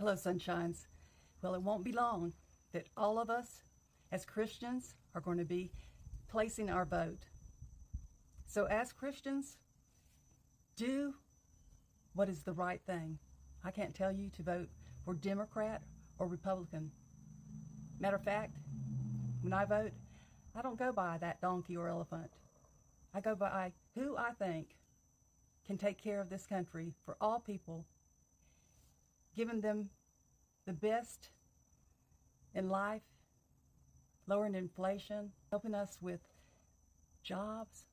Hello, sunshines. Well, it won't be long that all of us as Christians are going to be placing our vote. So as Christians, do what is the right thing. I can't tell you to vote for Democrat or Republican. Matter of fact, when I vote, I don't go by that donkey or elephant. I go by who I think can take care of this country for all people, giving them the best in life, lowering inflation, helping us with jobs,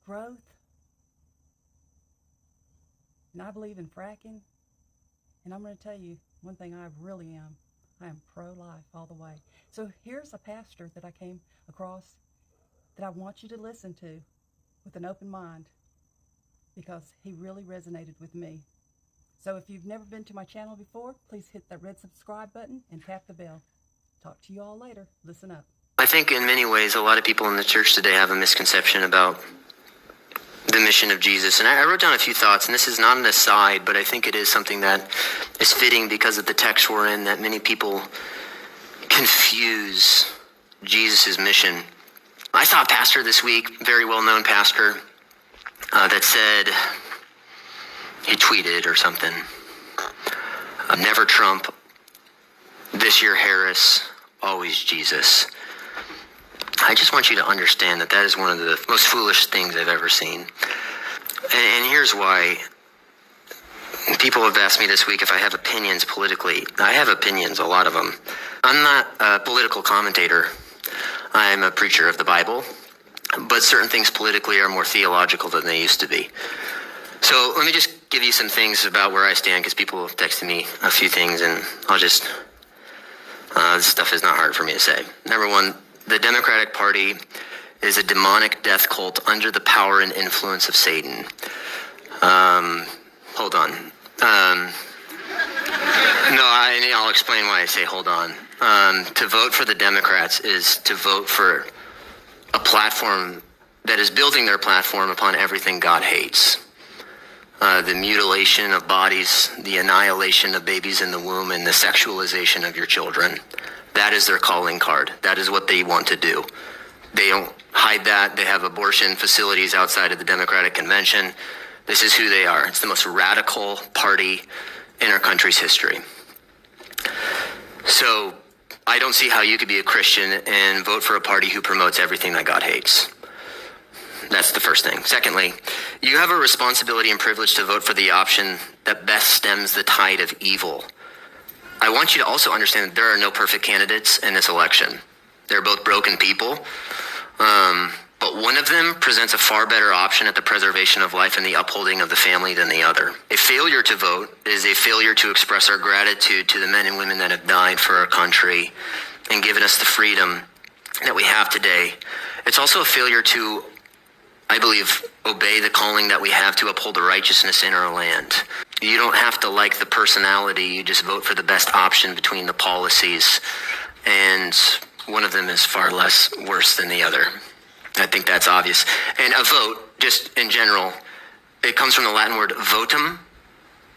growth. And I believe in fracking. And I'm going to tell you one thing I really am. I am pro-life all the way. So here's a pastor that I came across that I want you to listen to with an open mind, because he really resonated with me. So if you've never been to my channel before, please hit that red subscribe button and tap the bell. Talk to you all later. Listen up. I think in many ways, a lot of people in the church today have a misconception about the mission of Jesus. And I wrote down a few thoughts, and this is not an aside, but I think it is something that is fitting because of the text we're in, that many people confuse Jesus' mission. I saw a pastor this week, very well-known pastor, that said, he tweeted or something, never Trump, this year Harris, always Jesus. I just want you to understand that that is one of the most foolish things I've ever seen. And here's why. People have asked me this week if I have opinions politically. I have opinions, a lot of them. I'm not a political commentator. I'm a preacher of the Bible. But certain things politically are more theological than they used to be. So let me just give you some things about where I stand, because people have texted me a few things, and I'll just, this stuff is not hard for me to say. Number one, the Democratic Party is a demonic death cult under the power and influence of Satan. Hold on. I'll explain why I say hold on. To vote for the Democrats is to vote for a platform that is building their platform upon everything God hates. The mutilation of bodies, the annihilation of babies in the womb, and the sexualization of your children. That is their calling card. That is what they want to do. They don't hide that. They have abortion facilities outside of the Democratic Convention. This is who they are. It's the most radical party in our country's history. So I don't see how you could be a Christian and vote for a party who promotes everything that God hates. That's the first thing. Secondly, you have a responsibility and privilege to vote for the option that best stems the tide of evil. I want you to also understand that there are no perfect candidates in this election. They're both broken people, but one of them presents a far better option at the preservation of life and the upholding of the family than the other. A failure to vote is a failure to express our gratitude to the men and women that have died for our country and given us the freedom that we have today. It's also a failure to, I believe, obey the calling that we have to uphold the righteousness in our land. You don't have to like the personality, you just vote for the best option between the policies, and one of them is far less worse than the other. I think that's obvious. And a vote, just in general, it comes from the Latin word votum,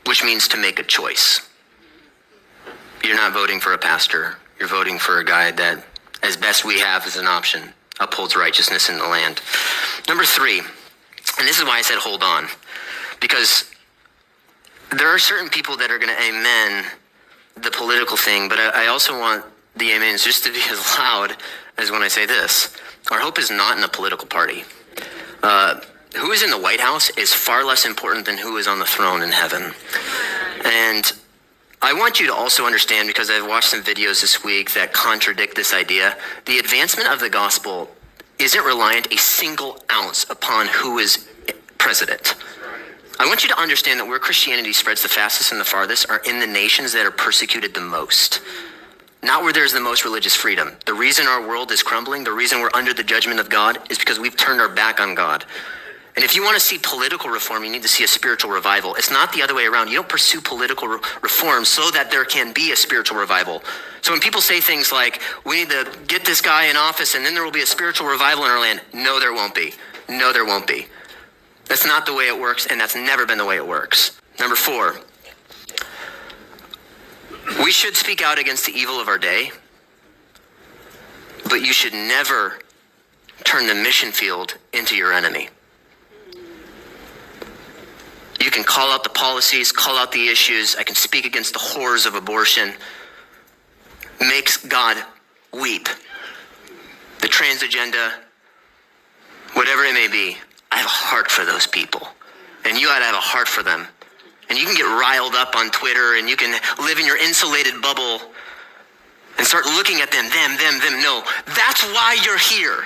which means to make a choice. You're not voting for a pastor, you're voting for a guy that, as best we have as an option, upholds righteousness in the land. Number three, and this is why I said hold on, because there are certain people that are going to amen the political thing, but I also want the amens just to be as loud as when I say this. Our hope is not in a political party. Who is in the White House is far less important than who is on the throne in heaven. And I want you to also understand, because I've watched some videos this week that contradict this idea, the advancement of the gospel isn't reliant a single ounce upon who is president. I want you to understand that where Christianity spreads the fastest and the farthest are in the nations that are persecuted the most. Not where there's the most religious freedom. The reason our world is crumbling, the reason we're under the judgment of God, is because we've turned our back on God. And if you want to see political reform, you need to see a spiritual revival. It's not the other way around. You don't pursue political reform so that there can be a spiritual revival. So when people say things like, we need to get this guy in office and then there will be a spiritual revival in our land. No, there won't be. No, there won't be. That's not the way it works, and that's never been the way it works. Number four, We should speak out against the evil of our day, but you should never turn the mission field into your enemy. You can call out the policies, call out the issues. I can speak against the horrors of abortion. Makes God weep. The trans agenda, whatever it may be, I have a heart for those people. And you ought to have a heart for them. And you can get riled up on Twitter, and you can live in your insulated bubble and start looking at them. No, that's why you're here.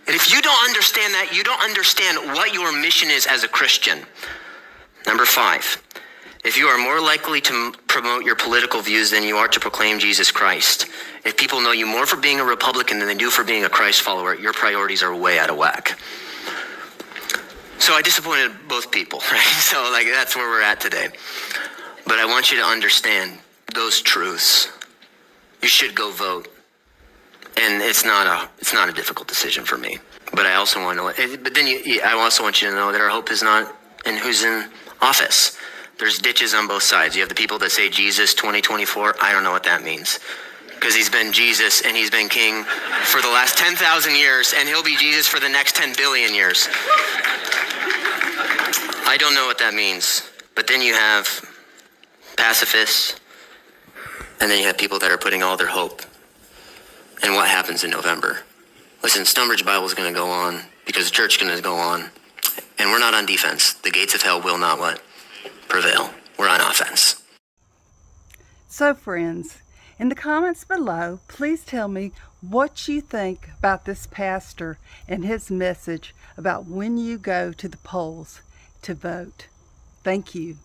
And if you don't understand that, you don't understand what your mission is as a Christian. Number 5, if you are more likely to promote your political views than you are to proclaim Jesus Christ, if people know you more for being a Republican than they do for being a Christ follower, your priorities are way out of whack. So I disappointed both people, right? So that's where we're at today. But I want you to understand those truths. You should go vote. And it's not a difficult decision for me. But I also want to, I also want you to know that our hope is not in who's in office. There's ditches on both sides. You have the people that say Jesus 2024. I don't know what that means. Because he's been Jesus and he's been king for the last 10,000 years, and he'll be Jesus for the next 10 billion years. I don't know what that means. But then you have pacifists, and then you have people that are putting all their hope in what happens in November. Listen, Stonebridge Bible is going to go on because the church is going to go on. And we're not on defense. The gates of hell will not what? Prevail. We're on offense. So friends, in the comments below, please tell me what you think about this pastor and his message about when you go to the polls to vote. Thank you.